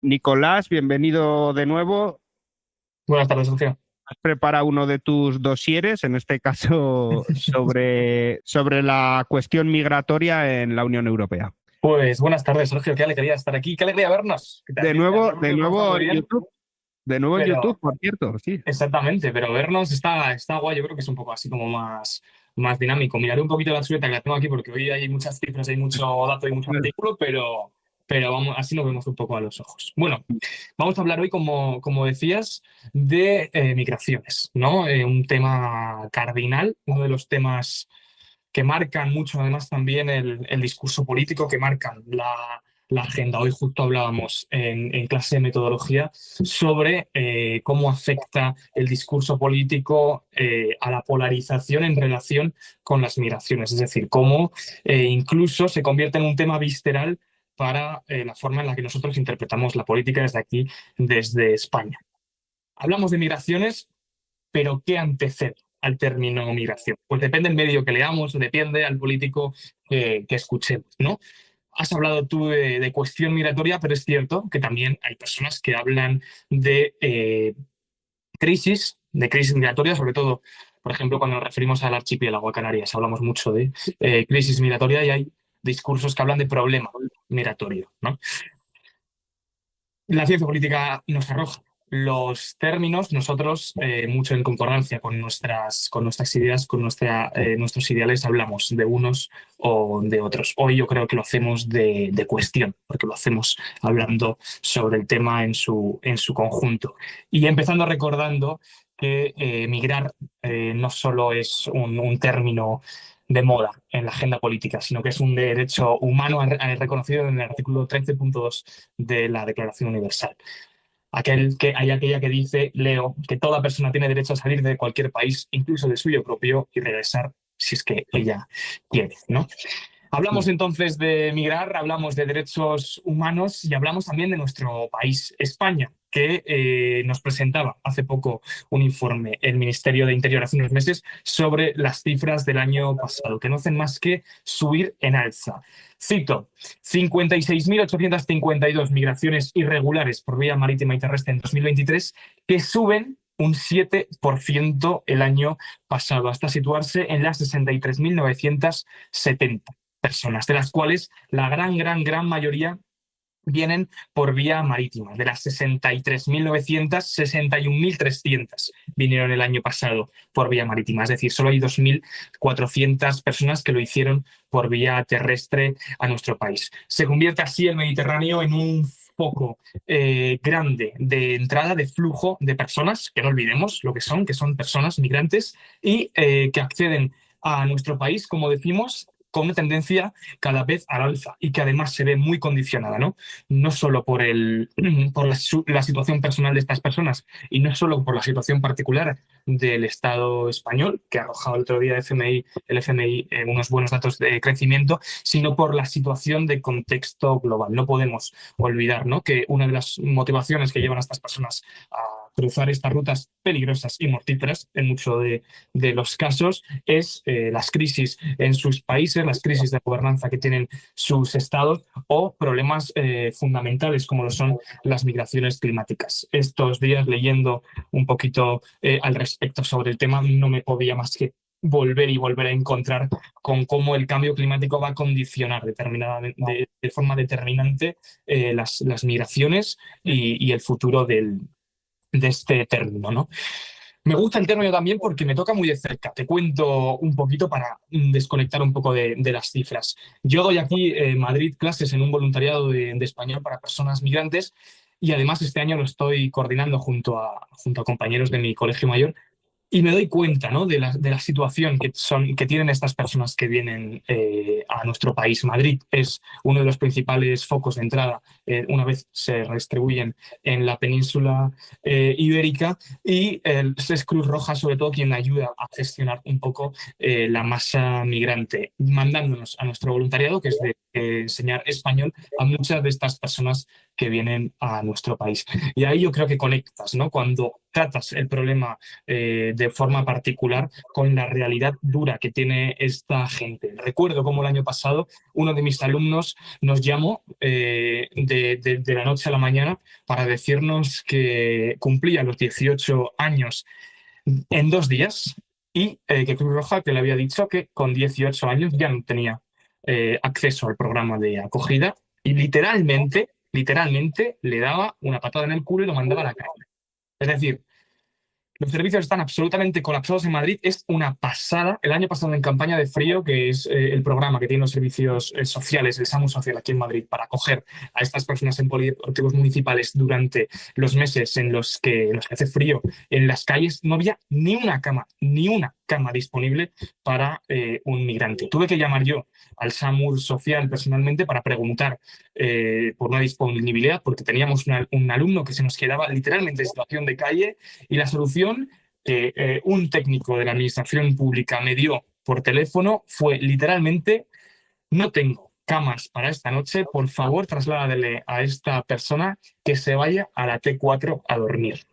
Nicolás, bienvenido de nuevo. Buenas tardes, Sergio. Has preparado uno de tus dosieres, en este caso sobre la cuestión migratoria en la Unión Europea. Pues buenas tardes, Sergio. Qué alegría estar aquí. Qué alegría vernos. Que De te nuevo, hablamos de de cosas nuevo muy en bien, YouTube. De nuevo en YouTube, pero por cierto, sí. exactamente, pero vernos está guay. Yo creo que es un poco así como más dinámico. Miraré un poquito la chuleta que la tengo aquí porque hoy hay muchas cifras, hay mucho dato y mucho artículo, pero vamos, así nos vemos un poco a los ojos. Bueno, vamos a hablar hoy, como decías, de migraciones, ¿no? Un tema cardinal, uno de los temas que marcan mucho además también el discurso político, que marcan la agenda. Hoy justo hablábamos en clase de metodología sobre cómo afecta el discurso político a la polarización en relación con las migraciones, es decir, cómo incluso se convierte en un tema visceral para la forma en la que nosotros interpretamos la política desde aquí, desde España. Hablamos de migraciones, pero ¿qué antecede al término migración? Pues depende del medio que leamos, depende al político que escuchemos, ¿no? Has hablado tú de cuestión migratoria, pero es cierto que también hay personas que hablan de crisis migratoria, sobre todo, por ejemplo, cuando nos referimos al archipiélago, a Canarias, hablamos mucho de crisis migratoria y hay discursos que hablan de problema migratorio, ¿no? La ciencia política nos arroja los términos, nosotros, mucho en concordancia con nuestras ideas, nuestros ideales, hablamos de unos o de otros. Hoy yo creo que lo hacemos de cuestión, porque lo hacemos hablando sobre el tema en su conjunto. Y empezando recordando que migrar no solo es un término de moda en la agenda política, sino que es un derecho humano reconocido en el artículo 13.2 de la Declaración Universal. Hay aquella que dice, leo, que toda persona tiene derecho a salir de cualquier país, incluso del suyo propio, y regresar si es que ella quiere, ¿no? Hablamos entonces de migrar, hablamos de derechos humanos y hablamos también de nuestro país, España, que nos presentaba hace poco un informe, el Ministerio de Interior hace unos meses, sobre las cifras del año pasado, que no hacen más que subir en alza. Cito, 56.852 migraciones irregulares por vía marítima y terrestre en 2023, que suben un 7% el año pasado, hasta situarse en las 63.970 personas, de las cuales la gran mayoría vienen por vía marítima. De las 63.900, 61.300 vinieron el año pasado por vía marítima. Es decir, solo hay 2.400 personas que lo hicieron por vía terrestre a nuestro país. Se convierte así el Mediterráneo en un foco grande de entrada, de flujo de personas, que no olvidemos lo que son personas migrantes, y que acceden a nuestro país, como decimos, con una tendencia cada vez al alza y que además se ve muy condicionada, ¿no? No solo por la situación personal de estas personas y no solo por la situación particular del Estado español, que ha arrojado el otro día el FMI unos buenos datos de crecimiento, sino por la situación de contexto global. No podemos olvidar, ¿no?, que una de las motivaciones que llevan a estas personas a cruzar estas rutas peligrosas y mortíferas en muchos de los casos es las crisis en sus países, las crisis de gobernanza que tienen sus estados o problemas fundamentales como lo son las migraciones climáticas. Estos días, leyendo un poquito al respecto sobre el tema, no me podía más que volver a encontrar con cómo el cambio climático va a condicionar de forma determinante las migraciones y el futuro de este término, ¿no? Me gusta el término también porque me toca muy de cerca. Te cuento un poquito para desconectar un poco de las cifras. Yo doy aquí en Madrid clases en un voluntariado de español para personas migrantes y además este año lo estoy coordinando junto a compañeros de mi colegio mayor y me doy cuenta, ¿no?, de la situación que tienen estas personas que vienen a nuestro país. Madrid es uno de los principales focos de entrada una vez se redistribuyen en la península ibérica y es Cruz Roja sobre todo quien ayuda a gestionar un poco la masa migrante, mandándonos a nuestro voluntariado, que es de enseñar español, a muchas de estas personas que vienen a nuestro país. Y ahí yo creo que conectas, ¿no? Cuando tratas el problema de forma particular con la realidad dura que tiene esta gente. Recuerdo cómo el año pasado uno de mis alumnos nos llamó de la noche a la mañana para decirnos que cumplía los 18 años en 2 días y que Cruz Roja que le había dicho que con 18 años ya no tenía acceso al programa de acogida y literalmente le daba una patada en el culo y lo mandaba a la calle. Es decir, los servicios están absolutamente colapsados en Madrid. Es una pasada. El año pasado en campaña de frío, que es el programa que tienen los servicios sociales, el SAMU Social aquí en Madrid, para acoger a estas personas en polideportivos municipales durante los meses en los que hace frío en las calles, no había ni una cama disponible para un migrante. Tuve que llamar yo al SAMU Social personalmente para preguntar por una disponibilidad, porque teníamos un alumno que se nos quedaba literalmente en situación de calle y la solución que un técnico de la administración pública me dio por teléfono fue literalmente: no tengo camas para esta noche, por favor trasládele a esta persona que se vaya a la T4 a dormir.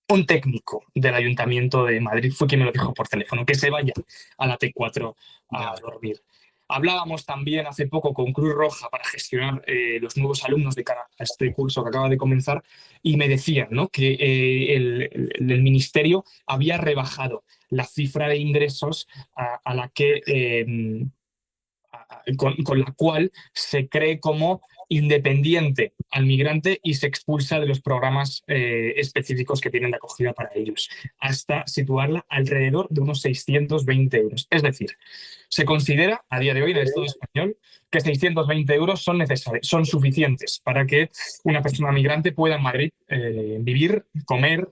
Un técnico del Ayuntamiento de Madrid fue quien me lo dijo por teléfono, que se vaya a la T4 a dormir. Hablábamos también hace poco con Cruz Roja para gestionar los nuevos alumnos de cara a este curso que acaba de comenzar y me decían, ¿no?, que el Ministerio había rebajado la cifra de ingresos a la que, con la cual se cree como independiente al migrante y se expulsa de los programas específicos que tienen de acogida para ellos, hasta situarla alrededor de unos 620 euros. Es decir, se considera a día de hoy en el Estado español que 620 euros son necesarios, son suficientes para que una persona migrante pueda en Madrid vivir, comer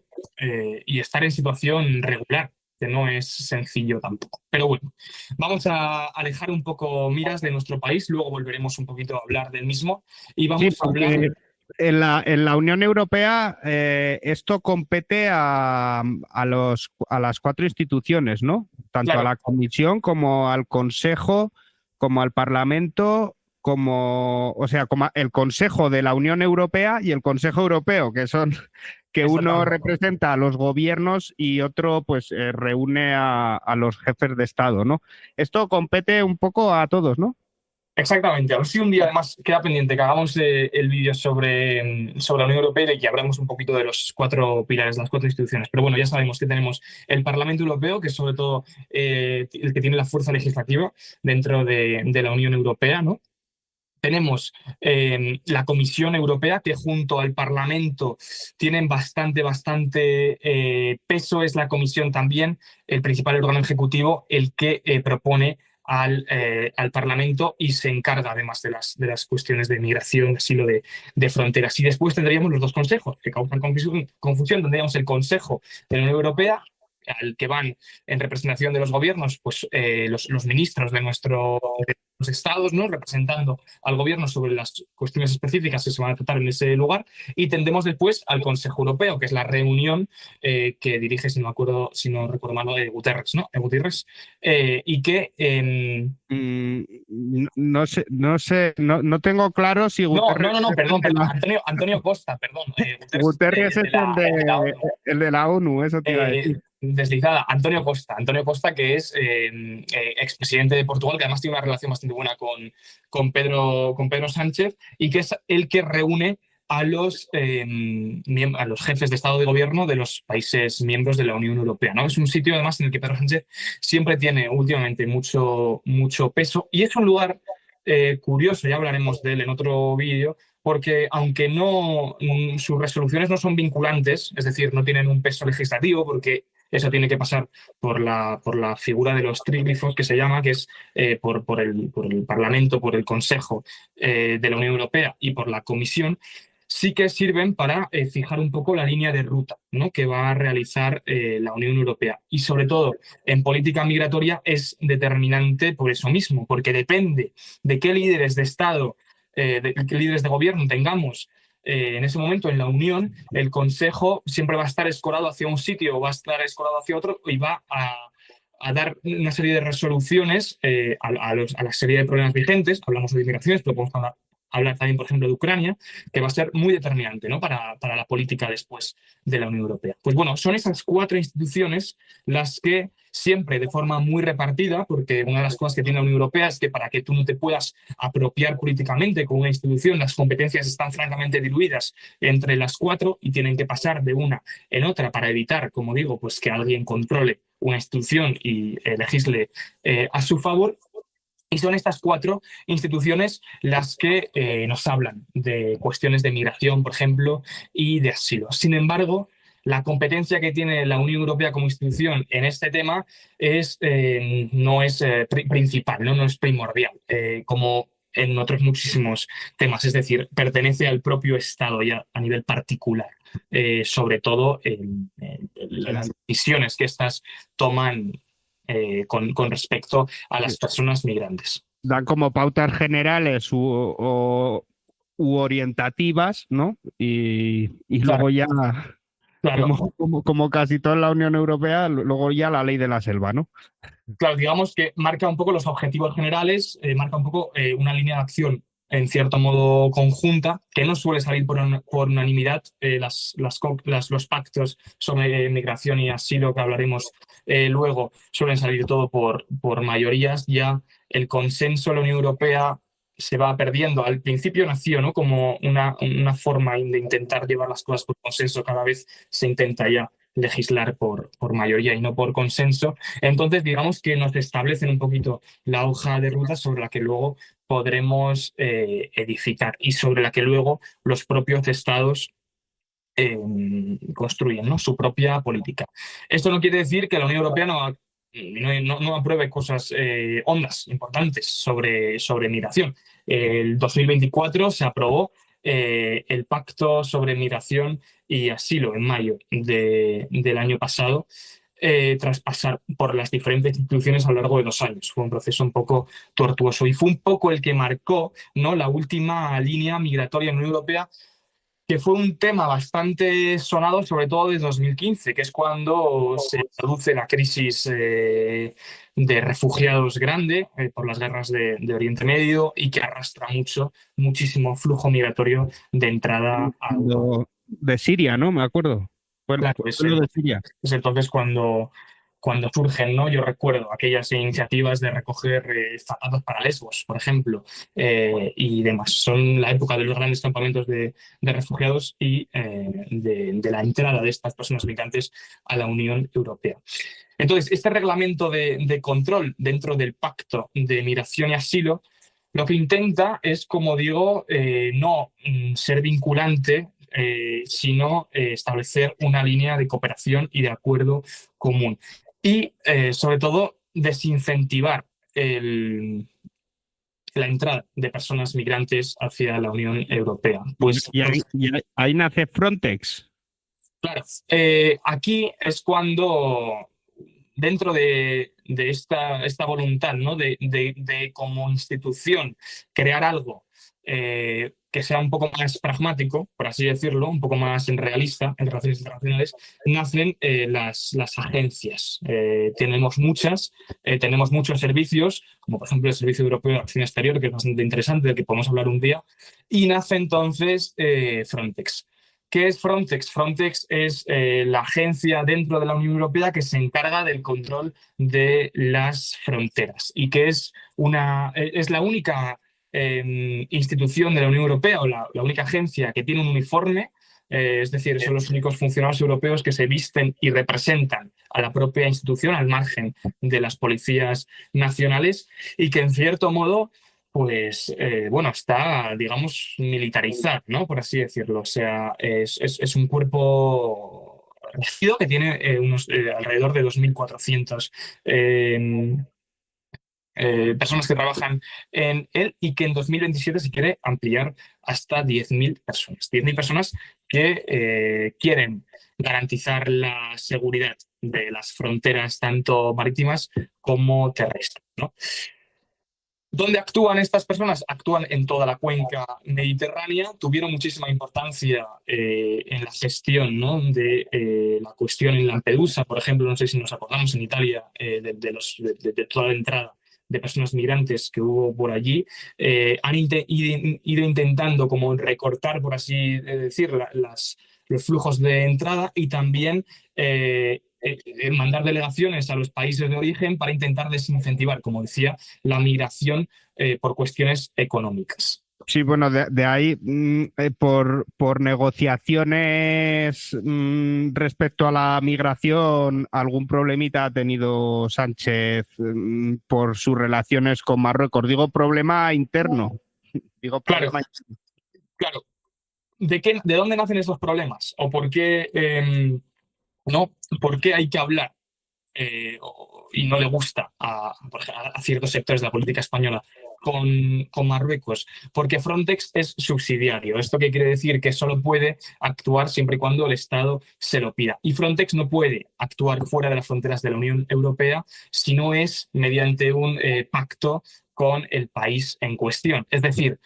y estar en situación regular, que no es sencillo tampoco. Pero bueno, vamos a alejar un poco miras de nuestro país, luego volveremos un poquito a hablar del mismo y vamos a hablar... En la Unión Europea esto compete a las 4 instituciones, ¿no? Tanto Claro. a la Comisión como al Consejo, como al Parlamento, como el Consejo de la Unión Europea y el Consejo Europeo, que son que uno representa a los gobiernos y otro pues reúne a los jefes de Estado, ¿no? Esto compete un poco a todos, ¿no? Exactamente. A ver si un día además queda pendiente que hagamos el vídeo sobre la Unión Europea y que hablamos un poquito de los 4 pilares, las 4 instituciones. Pero bueno, ya sabemos que tenemos el Parlamento Europeo, que es sobre todo el que tiene la fuerza legislativa dentro de la Unión Europea, ¿no? Tenemos la Comisión Europea, que junto al Parlamento tienen bastante peso. Es la Comisión también, el principal órgano ejecutivo, el que propone al Parlamento y se encarga además de las cuestiones de migración, asilo, de fronteras. Y después tendríamos los 2 consejos que causan confusión. Tendríamos el Consejo de la Unión Europea, al que van en representación de los gobiernos pues los ministros de nuestros estados, ¿no?, representando al gobierno sobre las cuestiones específicas que se van a tratar en ese lugar, y tendemos después al Consejo Europeo, que es la reunión que dirige, si no recuerdo mal, Guterres, ¿no? Guterres, y que... no tengo claro si Guterres... No, perdón, Antonio Costa, perdón. Guterres es el de la ONU, eso te iba a decir. Deslizada, Antonio Costa, que es expresidente de Portugal, que además tiene una relación bastante buena con Pedro Sánchez, y que es el que reúne a los jefes de Estado de Gobierno de los países miembros de la Unión Europea, ¿no? Es un sitio además en el que Pedro Sánchez siempre tiene últimamente mucho peso, y es un lugar curioso, ya hablaremos de él en otro vídeo, porque aunque sus resoluciones no son vinculantes, es decir, no tienen un peso legislativo, porque eso tiene que pasar por la figura de los tríglifos, que se llama, que es por el Parlamento, por el Consejo de la Unión Europea y por la Comisión, sí que sirven para fijar un poco la línea de ruta, ¿no?, que va a realizar la Unión Europea. Y sobre todo en política migratoria es determinante por eso mismo, porque depende de qué líderes de Estado, qué líderes de gobierno tengamos en ese momento en la Unión, el Consejo siempre va a estar escorado hacia un sitio o va a estar escorado hacia otro y va a dar una serie de resoluciones a la serie de problemas vigentes. Hablamos de inmigraciones, pero podemos hablar también, por ejemplo, de Ucrania, que va a ser muy determinante, ¿no? para la política después de la Unión Europea. Pues bueno, son esas 4 instituciones las que siempre de forma muy repartida, porque una de las cosas que tiene la Unión Europea es que para que tú no te puedas apropiar políticamente con una institución, las competencias están francamente diluidas entre las 4 y tienen que pasar de una en otra para evitar, como digo, pues que alguien controle una institución y legisle a su favor. Y son estas 4 instituciones las que nos hablan de cuestiones de migración, por ejemplo, y de asilo. Sin embargo, la competencia que tiene la Unión Europea como institución en este tema no es principal, no es primordial, como en otros muchísimos temas. Es decir, pertenece al propio Estado ya a nivel particular, sobre todo en las decisiones que éstas toman con respecto a las personas migrantes. Dan como pautas generales u orientativas, ¿no? Y Claro, luego ya, claro. como casi toda la Unión Europea, luego ya la ley de la selva, ¿no? Claro, digamos que marca un poco los objetivos generales, marca un poco una línea de acción en cierto modo conjunta, que no suele salir por unanimidad. Los pactos sobre migración y asilo que hablaremos luego suelen salir todo por mayorías. Ya el consenso de la Unión Europea se va perdiendo. Al principio nació, ¿no?, como una forma de intentar llevar las cosas por consenso. Cada vez se intenta ya legislar por mayoría y no por consenso. Entonces, digamos que nos establecen un poquito la hoja de ruta sobre la que luego podremos edificar y sobre la que luego los propios estados construyen, ¿no?, su propia política. Esto no quiere decir que la Unión Europea no apruebe cosas hondas, importantes sobre migración. El 2024 se aprobó el Pacto sobre Migración y Asilo en mayo del año pasado, tras pasar por las diferentes instituciones a lo largo de 2 años. Fue un proceso un poco tortuoso y fue un poco el que marcó, ¿no?, la última línea migratoria en la Unión Europea, que fue un tema bastante sonado, sobre todo desde 2015, que es cuando se produce la crisis de refugiados grande por las guerras de Oriente Medio y que arrastra muchísimo flujo migratorio de entrada a Europa. De Siria, ¿no? Me acuerdo. Bueno, Claro, fue lo de Siria. es entonces cuando surgen, ¿no? Yo recuerdo aquellas iniciativas de recoger zapatos para Lesbos, por ejemplo, y demás. Son la época de los grandes campamentos de refugiados y de la entrada de estas personas migrantes a la Unión Europea. Entonces, este reglamento de control dentro del Pacto de Migración y Asilo lo que intenta es, como digo, no ser vinculante, sino establecer una línea de cooperación y de acuerdo común. Y, sobre todo, desincentivar la entrada de personas migrantes hacia la Unión Europea. Pues, y ahí nace Frontex. claro, aquí es cuando, dentro de esta voluntad, ¿no?, de como institución crear algo que sea un poco más pragmático, por así decirlo, un poco más realista en relaciones internacionales, nacen las agencias. Tenemos muchas, tenemos muchos servicios, como por ejemplo el Servicio Europeo de Acción Exterior, que es bastante interesante, del que podemos hablar un día, y nace entonces Frontex. ¿Qué es Frontex? Frontex es la agencia dentro de la Unión Europea que se encarga del control de las fronteras y que es la única institución de la Unión Europea o la única agencia que tiene un uniforme, es decir, son los únicos funcionarios europeos que se visten y representan a la propia institución al margen de las policías nacionales y que en cierto modo pues bueno, está, digamos, militarizado, ¿no?, por así decirlo. O sea, es un cuerpo regido que tiene alrededor de 2.400 personas que trabajan en él y que en 2027 se quiere ampliar hasta 10.000 personas. 10.000 personas que quieren garantizar la seguridad de las fronteras tanto marítimas como terrestres, ¿no? ¿Dónde actúan estas personas? Actúan en toda la cuenca mediterránea. Tuvieron muchísima importancia en la gestión, ¿no?, de la cuestión en Lampedusa, por ejemplo. No sé si nos acordamos en Italia de toda la entrada de personas migrantes que hubo por allí, han ido intentando como recortar, por así decir, los flujos de entrada y también mandar delegaciones a los países de origen para intentar desincentivar, como decía, la migración por cuestiones económicas. Sí, bueno, de ahí por negociaciones respecto a la migración, algún problemita ha tenido Sánchez por sus relaciones con Marruecos. Digo problema interno. Digo Claro, problema. claro. ¿De dónde nacen esos problemas? ¿O por qué, no? ¿Por qué hay que hablar? Y no le gusta a ciertos sectores de la política española con Marruecos, porque Frontex es subsidiario. ¿Esto qué quiere decir? Que solo puede actuar siempre y cuando el Estado se lo pida. Y Frontex no puede actuar fuera de las fronteras de la Unión Europea si no es mediante un pacto con el país en cuestión. Es decir,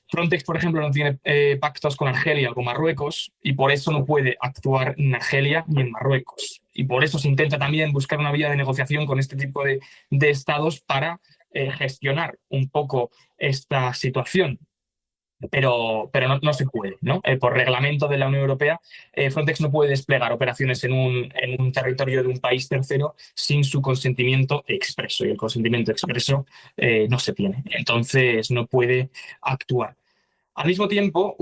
Frontex, por ejemplo, no tiene pactos con Argelia o con Marruecos y por eso no puede actuar en Argelia ni en Marruecos. Y por eso se intenta también buscar una vía de negociación con este tipo de estados para gestionar un poco esta situación. Pero no se puede, ¿no? Por reglamento de la Unión Europea, Frontex no puede desplegar operaciones en un territorio de un país tercero sin su consentimiento expreso. Y el consentimiento expreso no se tiene. Entonces no puede actuar. Al mismo tiempo,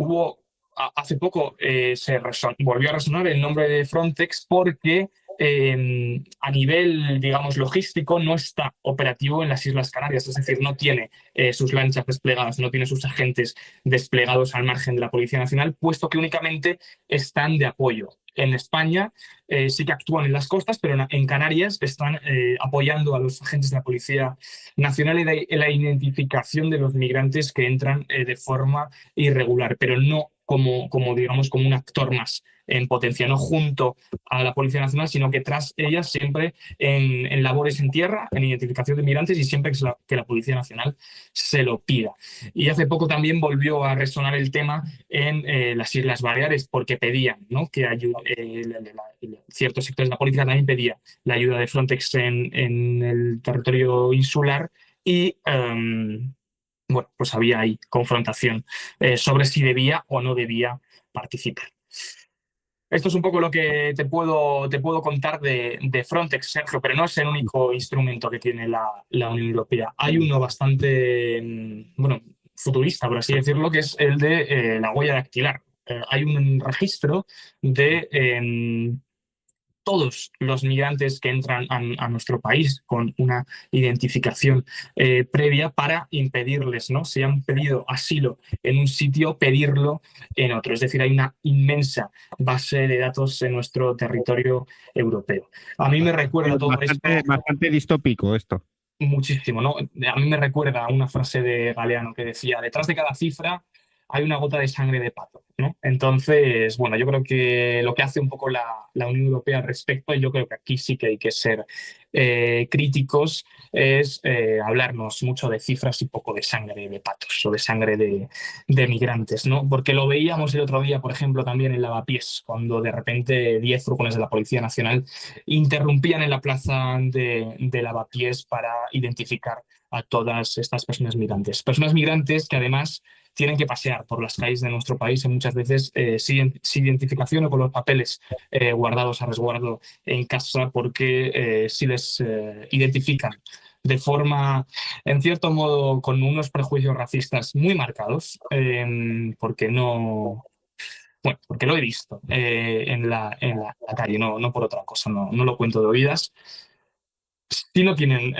hace poco volvió a resonar el nombre de Frontex porque a nivel, digamos, logístico no está operativo en las Islas Canarias, es decir, no tiene sus lanchas desplegadas, no tiene sus agentes desplegados al margen de la Policía Nacional, puesto que únicamente están de apoyo. En España sí que actúan en las costas, pero en Canarias están apoyando a los agentes de la Policía Nacional en la identificación de los migrantes que entran de forma irregular, pero no digamos, como un actor más en potencia, no junto a la Policía Nacional, sino que tras ellas siempre en labores en tierra, en identificación de migrantes y siempre que la Policía Nacional se lo pida. Y hace poco también volvió a resonar el tema en las Islas Baleares porque pedían, ¿no?, que ciertos sectores de la política también pedían la ayuda de Frontex en el territorio insular y bueno, pues había ahí confrontación sobre si debía o no debía participar. Esto es un poco lo que te puedo contar de Frontex, Sergio, pero no es el único instrumento que tiene la Unión Europea. Hay uno bastante, bueno, futurista, por así decirlo, que es el de la huella dactilar. Hay un registro de todos los migrantes que entran a nuestro país con una identificación previa para impedirles, ¿no? Si han pedido asilo en un sitio, pedirlo en otro. Es decir, hay una inmensa base de datos en nuestro territorio europeo. A mí me recuerda todo esto... Bastante distópico esto. Muchísimo, ¿no? A mí me recuerda a una frase de Galeano que decía, detrás de cada cifra hay una gota de sangre de pato, ¿no? Entonces, bueno, yo creo que lo que hace un poco la Unión Europea al respecto, y yo creo que aquí sí que hay que ser críticos, es hablarnos mucho de cifras y poco de sangre de patos o de sangre de migrantes, ¿no? Porque lo veíamos el otro día, por ejemplo, también en Lavapiés, cuando de repente 10 furgones de la Policía Nacional interrumpían en la plaza de Lavapiés para identificar a todas estas personas migrantes. Personas migrantes que además tienen que pasear por las calles de nuestro país y muchas veces sin identificación o con los papeles guardados a resguardo en casa porque si les identifican de forma, en cierto modo, con unos prejuicios racistas muy marcados, porque no... Bueno, porque lo he visto en la calle, no por otra cosa, no lo cuento de oídas. Si no tienen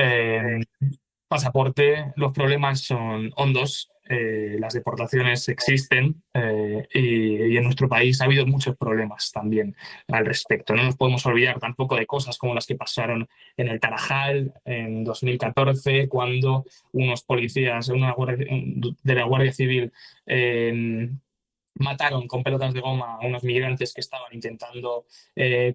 pasaporte, los problemas son hondos, las deportaciones existen y en nuestro país ha habido muchos problemas también al respecto. No nos podemos olvidar tampoco de cosas como las que pasaron en el Tarajal en 2014, cuando unos policías de la Guardia Civil mataron con pelotas de goma a unos migrantes que estaban intentando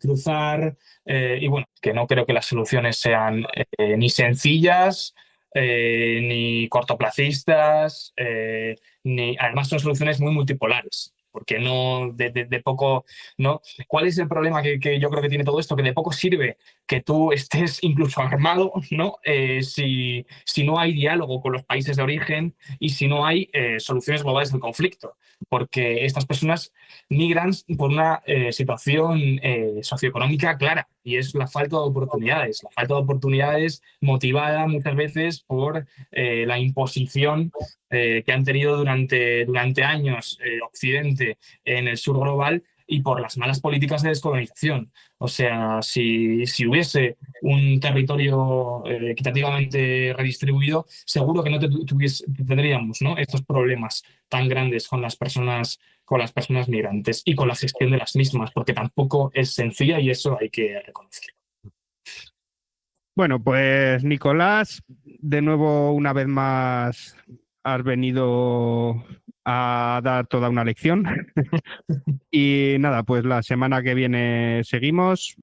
cruzar y bueno, que no creo que las soluciones sean ni sencillas ni cortoplacistas, además son soluciones muy multipolares. porque no de poco, ¿no? ¿Cuál es el problema que yo creo que tiene todo esto? Que de poco sirve que tú estés incluso armado, ¿no? Si no hay diálogo con los países de origen y si no hay soluciones globales del conflicto, porque estas personas migran por una situación socioeconómica clara, y es la falta de oportunidades. La falta de oportunidades motivada muchas veces por la imposición que han tenido durante años Occidente en el sur global y por las malas políticas de descolonización. O sea, si hubiese un territorio equitativamente redistribuido, seguro que no tendríamos, ¿no?, estos problemas tan grandes con las personas migrantes y con la gestión de las mismas, porque tampoco es sencilla y eso hay que reconocerlo. Bueno, pues Nicolás, de nuevo, una vez más, has venido a dar toda una lección. Y nada, pues la semana que viene seguimos.